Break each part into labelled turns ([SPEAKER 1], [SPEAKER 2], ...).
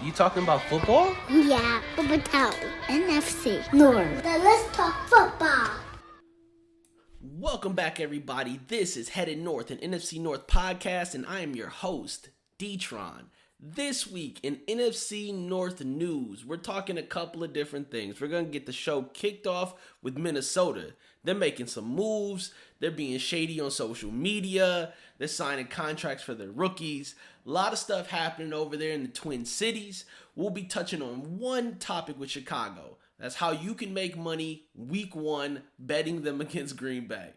[SPEAKER 1] You talking about football?
[SPEAKER 2] Yeah, football. NFC North. Then let's talk football.
[SPEAKER 1] Welcome back, everybody. This is Headed North, an NFC North podcast, and I am your host, D-Tron. This week in NFC North news, we're talking a couple of different things. We're going to get the show kicked off with Minnesota. They're making some moves. They're being shady on social media. They're signing contracts for their rookies. A lot of stuff happening over there in the Twin Cities. We'll be touching on one topic with Chicago. That's how you can make money week one betting them against Green Bay.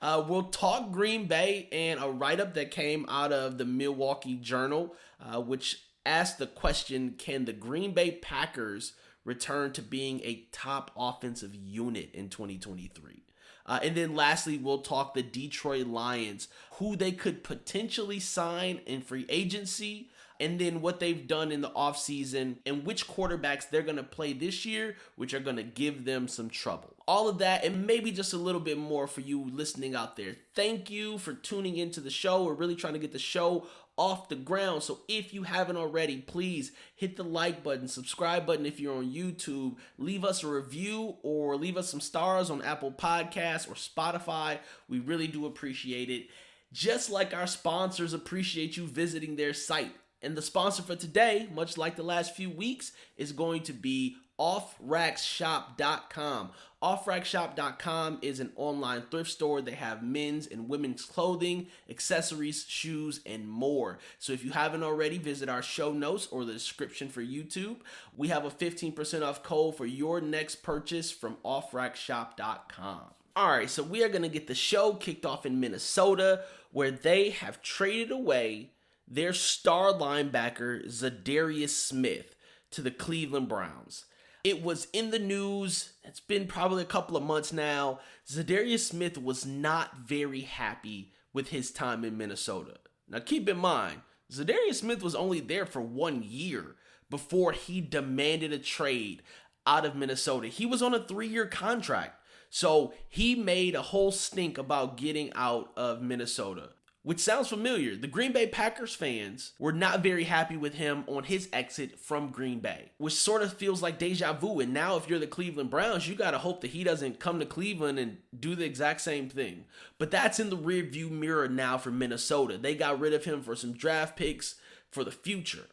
[SPEAKER 1] We'll talk Green Bay and a write-up that came out of the Milwaukee Journal, which asked the question, can the Green Bay Packers return to being a top offensive unit in 2023? And then lastly, we'll talk the Detroit Lions, who they could potentially sign in free agency, and then what they've done in the offseason and which quarterbacks they're going to play this year, which are going to give them some trouble. All of that and maybe just a little bit more for you listening out there. Thank you for tuning into the show. We're really trying to get the show off the ground. So if you haven't already, please hit the like button, subscribe button if you're on YouTube, leave us a review or leave us some stars on Apple Podcasts or Spotify. We really do appreciate it. Just like our sponsors appreciate you visiting their site. And the sponsor for today, much like the last few weeks, is going to be offrackshop.com. Offrackshop.com is an online thrift store. They have men's and women's clothing, accessories, shoes, and more. So if you haven't already, visit our show notes or the description for YouTube. We have a 15% off code for your next purchase from offrackshop.com. All right, so we are going to get the show kicked off in Minnesota, where they have traded away their star linebacker, Za'Darius Smith, to the Cleveland Browns. It was in the news. It's been probably a couple of months now. Za'Darius Smith was not very happy with his time in Minnesota. Now keep in mind, Za'Darius Smith was only there for 1 year before he demanded a trade out of Minnesota. He was on a 3-year contract. So he made a whole stink about getting out of Minnesota, which sounds familiar. The Green Bay Packers fans were not very happy with him on his exit from Green Bay, which sort of feels like deja vu. And now if you're the Cleveland Browns, you got to hope that he doesn't come to Cleveland and do the exact same thing. But that's in the rearview mirror now for Minnesota. They got rid of him for some draft picks for the future.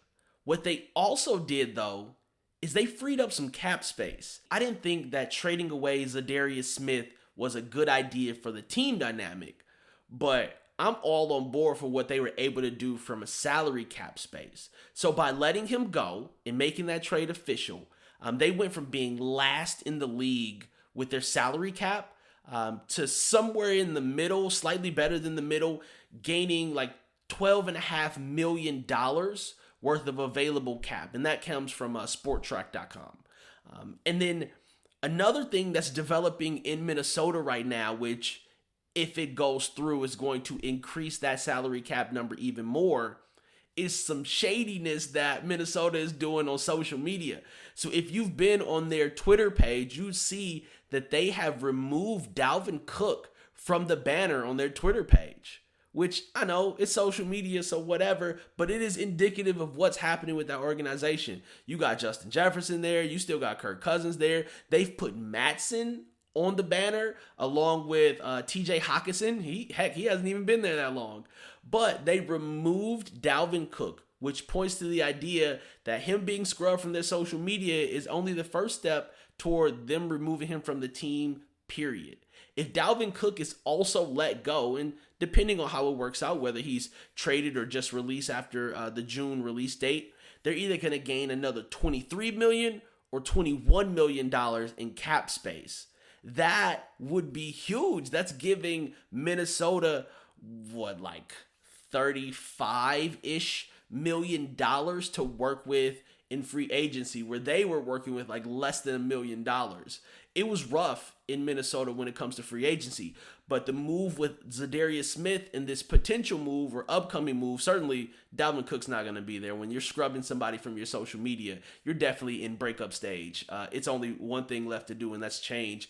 [SPEAKER 1] What they also did, though, is they freed up some cap space. I didn't think that trading away Za'Darius Smith was a good idea for the team dynamic, but I'm all on board for what they were able to do from a salary cap space. So by letting him go and making that trade official, they went from being last in the league with their salary cap to somewhere in the middle, slightly better than the middle, gaining like $12.5 million worth of available cap. And that comes from sporttrack.com. And then another thing that's developing in Minnesota right now, which if it goes through, is going to increase that salary cap number even more, is some shadiness that Minnesota is doing on social media. So if you've been on their Twitter page, you see that they have removed Dalvin Cook from the banner on their Twitter page, which I know it's social media, so whatever, but it is indicative of what's happening with that organization. You got Justin Jefferson there. You still got Kirk Cousins there. They've put Matson on the banner along with TJ Hawkinson. He hasn't even been there that long. But they removed Dalvin Cook, which points to the idea that him being scrubbed from their social media is only the first step toward them removing him from the team, period. If Dalvin Cook is also let go, and depending on how it works out, whether he's traded or just released after the June release date, they're either going to gain another $23 million or $21 million in cap space. That would be huge. That's giving Minnesota, like $35-ish million to work with in free agency, where they were working with like less than $1 million. It was rough in Minnesota when it comes to free agency, but the move with Za'Darius Smith and this potential move or upcoming move, certainly Dalvin Cook's not going to be there. When you're scrubbing somebody from your social media, you're definitely in breakup stage. It's only one thing left to do, and that's change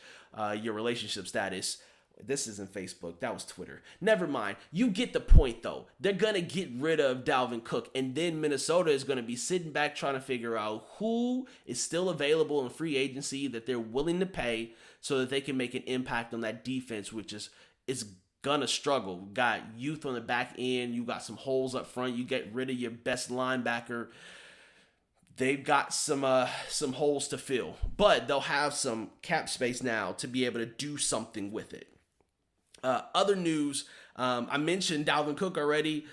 [SPEAKER 1] your relationship status. This isn't Facebook. That was Twitter. Never mind. You get the point, though. They're going to get rid of Dalvin Cook, and then Minnesota is going to be sitting back trying to figure out who is still available in free agency that they're willing to pay so that they can make an impact on that defense, which is going to struggle. You got youth on the back end. You got some holes up front. You get rid of your best linebacker. They've got some holes to fill, but they'll have some cap space now to be able to do something with it. Other news, I mentioned Dalvin Cook already.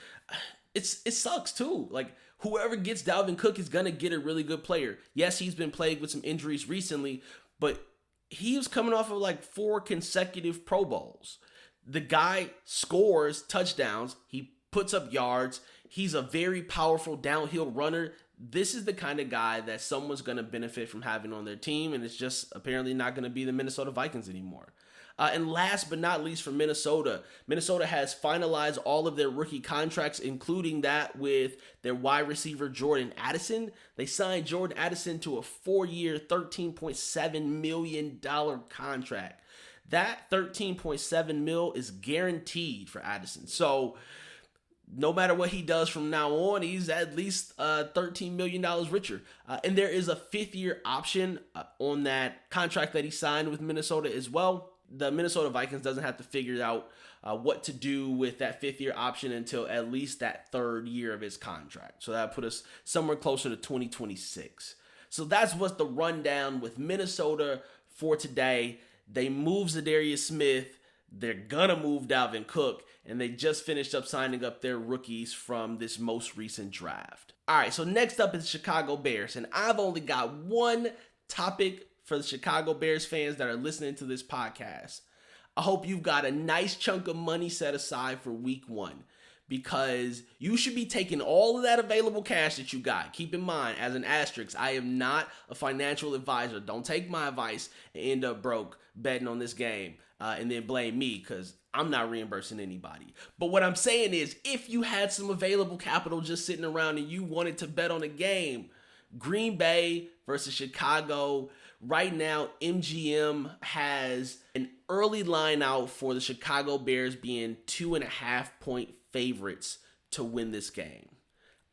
[SPEAKER 1] It sucks too. Like, whoever gets Dalvin Cook is going to get a really good player. Yes, he's been plagued with some injuries recently, but he was coming off of like 4 consecutive Pro Bowls. The guy scores touchdowns. He puts up yards. He's a very powerful downhill runner. This is the kind of guy that someone's going to benefit from having on their team, and it's just apparently not going to be the Minnesota Vikings anymore. And last but not least for Minnesota, Minnesota has finalized all of their rookie contracts, including that with their wide receiver Jordan Addison. They signed Jordan Addison to a 4-year, $13.7 million contract. That $13.7 million is guaranteed for Addison. So no matter what he does from now on, he's at least $13 million richer. And there is a 5th-year option on that contract that he signed with Minnesota as well. The Minnesota Vikings doesn't have to figure out what to do with that 5th-year option until at least that 3rd year of his contract. So that put us somewhere closer to 2026. So that's what's the rundown with Minnesota for today. They moved Za'Darius Smith. They're going to move Dalvin Cook. And they just finished up signing up their rookies from this most recent draft. All right, so next up is Chicago Bears. And I've only got one topic for the Chicago Bears fans that are listening to this podcast. I hope you've got a nice chunk of money set aside for week 1, because you should be taking all of that available cash that you got. Keep in mind, as an asterisk, I am not a financial advisor. Don't take my advice and end up broke betting on this game and then blame me, because I'm not reimbursing anybody. But what I'm saying is, if you had some available capital just sitting around and you wanted to bet on a game, Green Bay versus Chicago. Right now, MGM has an early line out for the Chicago Bears being 2.5-point favorites to win this game.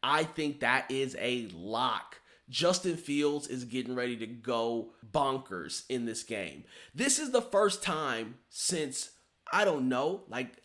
[SPEAKER 1] I think that is a lock. Justin Fields is getting ready to go bonkers in this game. This is the first time since, I don't know, like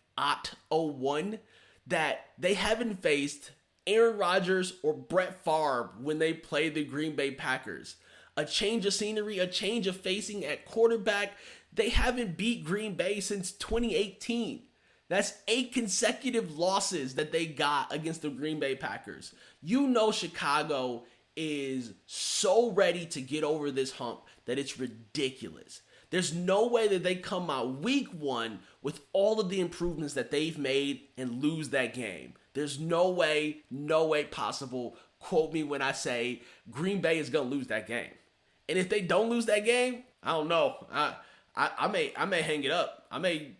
[SPEAKER 1] '01 that they haven't faced Aaron Rodgers or Brett Favre when they played the Green Bay Packers. A change of scenery, a change of facing at quarterback. They haven't beat Green Bay since 2018. That's 8 consecutive losses that they got against the Green Bay Packers. You know Chicago is so ready to get over this hump that it's ridiculous. There's no way that they come out week 1 with all of the improvements that they've made and lose that game. There's no way possible. Quote me when I say Green Bay is going to lose that game. And if they don't lose that game, I don't know. I may hang it up. I may,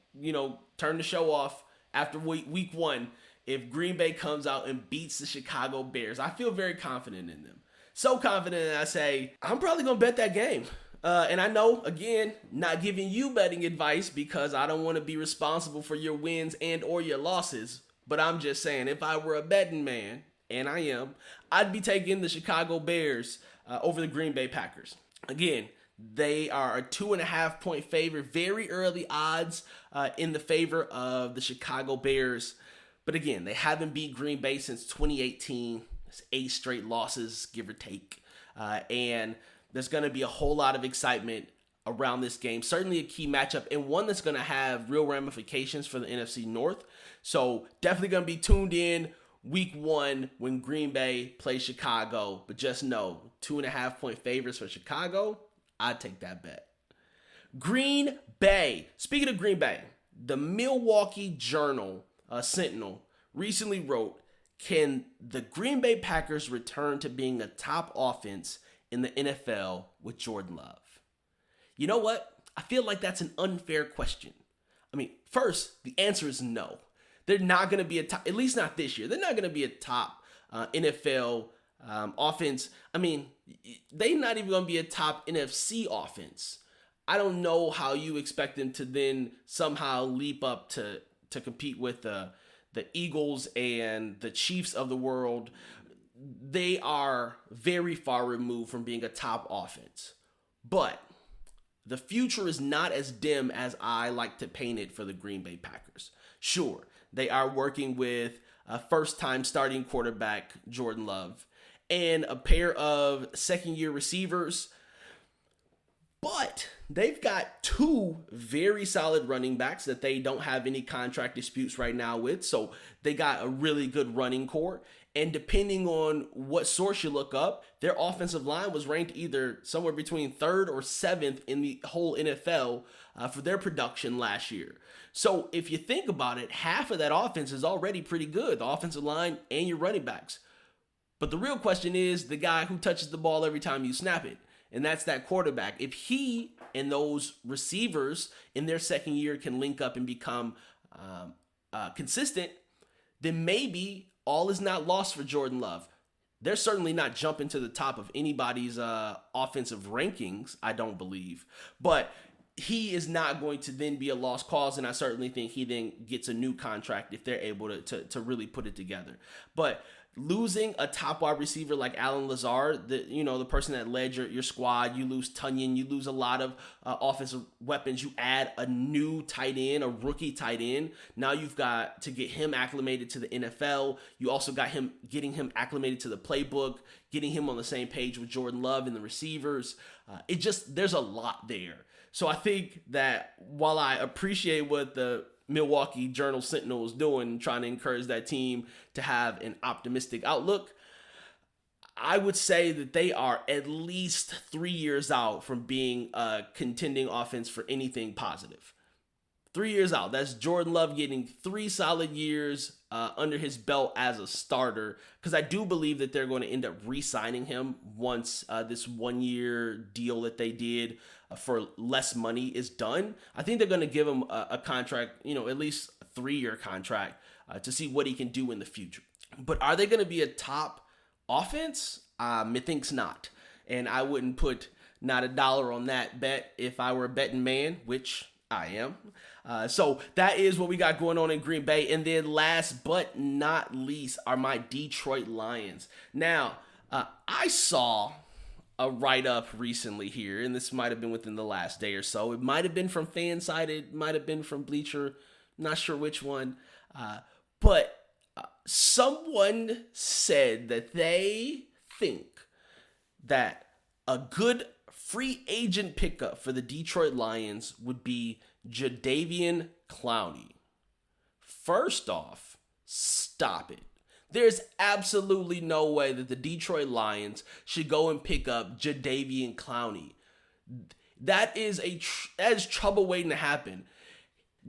[SPEAKER 1] turn the show off after week 1 if Green Bay comes out and beats the Chicago Bears. I feel very confident in them. So confident that I say, I'm probably going to bet that game. And I know, again, not giving you betting advice because I don't want to be responsible for your wins and or your losses. But I'm just saying, if I were a betting man, and I am, I'd be taking the Chicago Bears over the Green Bay Packers. Again, they are a 2.5-point favorite, very early odds in the favor of the Chicago Bears. But again, they haven't beat Green Bay since 2018. It's 8 straight losses, give or take. And there's going to be a whole lot of excitement around this game. Certainly a key matchup and one that's going to have real ramifications for the NFC North. So definitely going to be tuned in week 1 when Green Bay plays Chicago. But just know, 2.5-point favorites for Chicago, I'd take that bet. Green Bay. Speaking of Green Bay, the Milwaukee Journal Sentinel recently wrote, can the Green Bay Packers return to being a top offense in the NFL with Jordan Love? You know what? I feel like that's an unfair question. I mean, first, the answer is no. They're not going to be a top, at least not this year. They're not going to be a top NFL offense. I mean, they're not even going to be a top NFC offense I don't know how you expect them to then somehow leap up to compete with the Eagles and the Chiefs of the world. They are very far removed from being a top offense. But the future is not as dim as I like to paint it for the Green Bay Packers. Sure, they are working with a first-time starting quarterback, Jordan Love, and a pair of second-year receivers. But they've got two very solid running backs that they don't have any contract disputes right now with. So they got a really good running core. And depending on what source you look up, their offensive line was ranked either somewhere between 3rd or 7th in the whole NFL for their production last year. So if you think about it, half of that offense is already pretty good, the offensive line and your running backs. But the real question is the guy who touches the ball every time you snap it. And that's that quarterback. If he and those receivers in their second year can link up and become consistent, then maybe all is not lost for Jordan Love. They're certainly not jumping to the top of anybody's offensive rankings, I don't believe. But he is not going to then be a lost cause, and I certainly think he then gets a new contract if they're able to really put it together. But losing a top wide receiver like Allen Lazard, the person that led your squad, you lose Tunyon, you lose a lot of offensive weapons. You add a new tight end, a rookie tight end. Now you've got to get him acclimated to the NFL. You also got getting him acclimated to the playbook, getting him on the same page with Jordan Love and the receivers. There's a lot there. So I think that while I appreciate what the Milwaukee Journal Sentinel is doing, trying to encourage that team to have an optimistic outlook, I would say that they are at least 3 years out from being a contending offense for anything positive. 3 years out. That's Jordan Love getting 3 solid years under his belt as a starter, because I do believe that they're going to end up re-signing him once this 1 year deal that they did for less money is done. I think they're going to give him a contract, at least a 3-year contract to see what he can do in the future. But are they going to be a top offense? Methinks not. And I wouldn't put not $1 on that bet if I were a betting man, which I am. So that is what we got going on in Green Bay. And then last but not least are my Detroit Lions. Now, I saw a write-up recently here, and this might have been within the last day or so. It might have been from Fansided, it might have been from Bleacher, not sure which one. But someone said that they think that a good free agent pickup for the Detroit Lions would be Jadeveon Clowney. First off, stop it. There's absolutely no way that the Detroit Lions should go and pick up Jadeveon Clowney. That is trouble waiting to happen.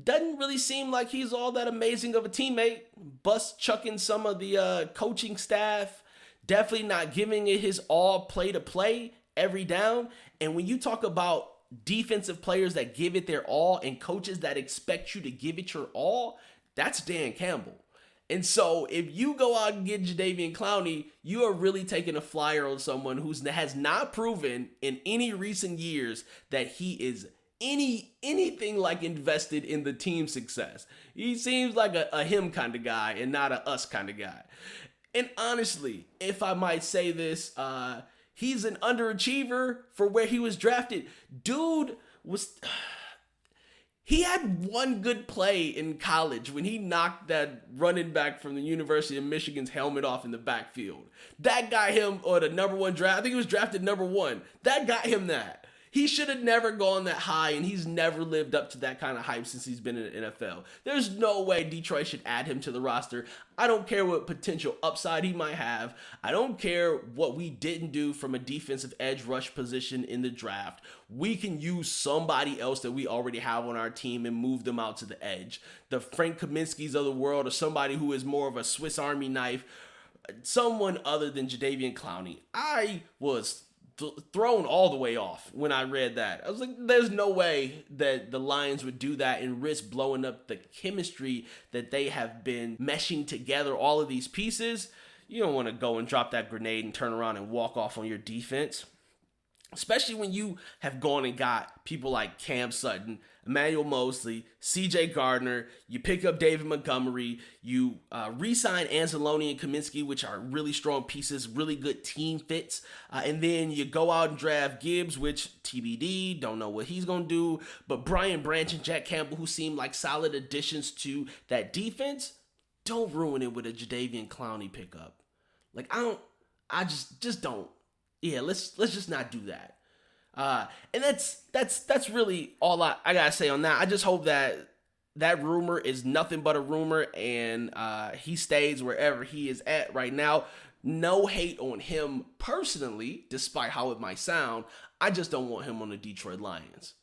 [SPEAKER 1] Doesn't really seem like he's all that amazing of a teammate. Bust chucking some of the coaching staff. Definitely not giving it his all play to play every down. And when you talk about defensive players that give it their all and coaches that expect you to give it your all, that's Dan Campbell. And so if you go out and get Jadeveon Clowney, you are really taking a flyer on someone who has not proven in any recent years that he is anything like invested in the team's success. He seems like a him kind of guy and not a us kind of guy. And honestly, if I might say this, he's an underachiever for where he was drafted. He had one good play in college when he knocked that running back from the University of Michigan's helmet off in the backfield. That got him the number 1 draft. I think he was drafted number 1. That got him that. He should have never gone that high, and he's never lived up to that kind of hype since he's been in the NFL. There's no way Detroit should add him to the roster. I don't care what potential upside he might have. I don't care what we didn't do from a defensive edge rush position in the draft. We can use somebody else that we already have on our team and move them out to the edge. The Frank Kaminsky's of the world, or somebody who is more of a Swiss Army knife, someone other than Jadeveon Clowney. I was thrown all the way off when I read that. I was like, there's no way that the Lions would do that and risk blowing up the chemistry that they have been meshing together, all of these pieces. You don't want to go and drop that grenade and turn around and walk off on your defense. Especially when you have gone and got people like Cam Sutton, Emmanuel Mosley, CJ Gardner, you pick up David Montgomery, you re-sign Anzalone and Kaminsky, which are really strong pieces, really good team fits, and then you go out and draft Gibbs, which TBD, don't know what he's going to do, but Brian Branch and Jack Campbell, who seem like solid additions to that defense, don't ruin it with a Jadeveon Clowney pickup. Like, I just don't. Yeah, let's just not do that. And that's really all I gotta say on that. I just hope that rumor is nothing but a rumor, and he stays wherever he is at right now. No hate on him personally, despite how it might sound. I just don't want him on the Detroit Lions.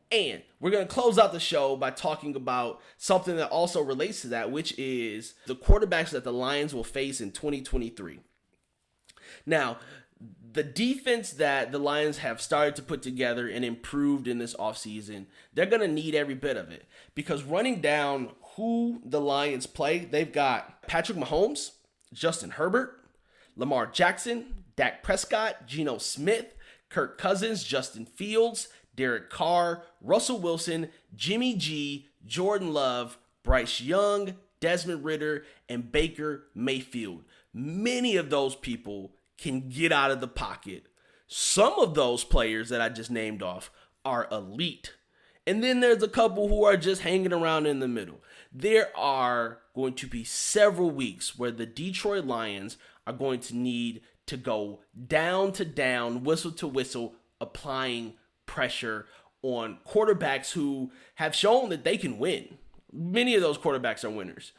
[SPEAKER 1] And we're going to close out the show by talking about something that also relates to that, which is the quarterbacks that the Lions will face in 2023. Now, the defense that the Lions have started to put together and improved in this offseason, they're going to need every bit of it. Because running down who the Lions play, they've got Patrick Mahomes, Justin Herbert, Lamar Jackson, Dak Prescott, Geno Smith, Kirk Cousins, Justin Fields, Derek Carr, Russell Wilson, Jimmy G, Jordan Love, Bryce Young, Desmond Ridder, and Baker Mayfield. Many of those people can get out of the pocket. Some of those players that I just named off are elite. And then there's a couple who are just hanging around in the middle. There are going to be several weeks where the Detroit Lions are going to need to go down to down, whistle to whistle, applying pressure on quarterbacks who have shown that they can win. Many of those quarterbacks are winners.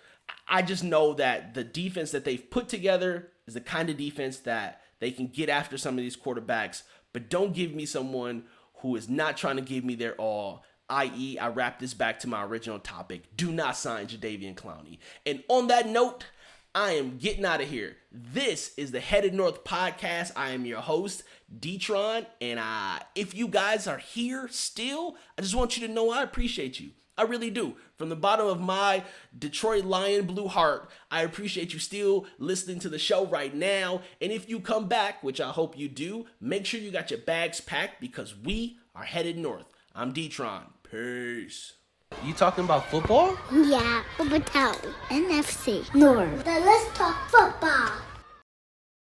[SPEAKER 1] I just know that the defense that they've put together is the kind of defense that they can get after some of these quarterbacks, but don't give me someone who is not trying to give me their all, i.e., I wrap this back to my original topic. Do not sign Jadeveon Clowney. And on that note, I am getting out of here. This is the Headed North podcast. I am your host, D-Tron, and if you guys are here still, I just want you to know I appreciate you. I really do. From the bottom of my Detroit Lion blue heart, I appreciate you still listening to the show right now. And if you come back, which I hope you do, make sure you got your bags packed because we are headed north. I'm D-Tron. Peace. You talking about football?
[SPEAKER 2] Yeah, Ep13, NFC, North. Then let's talk football.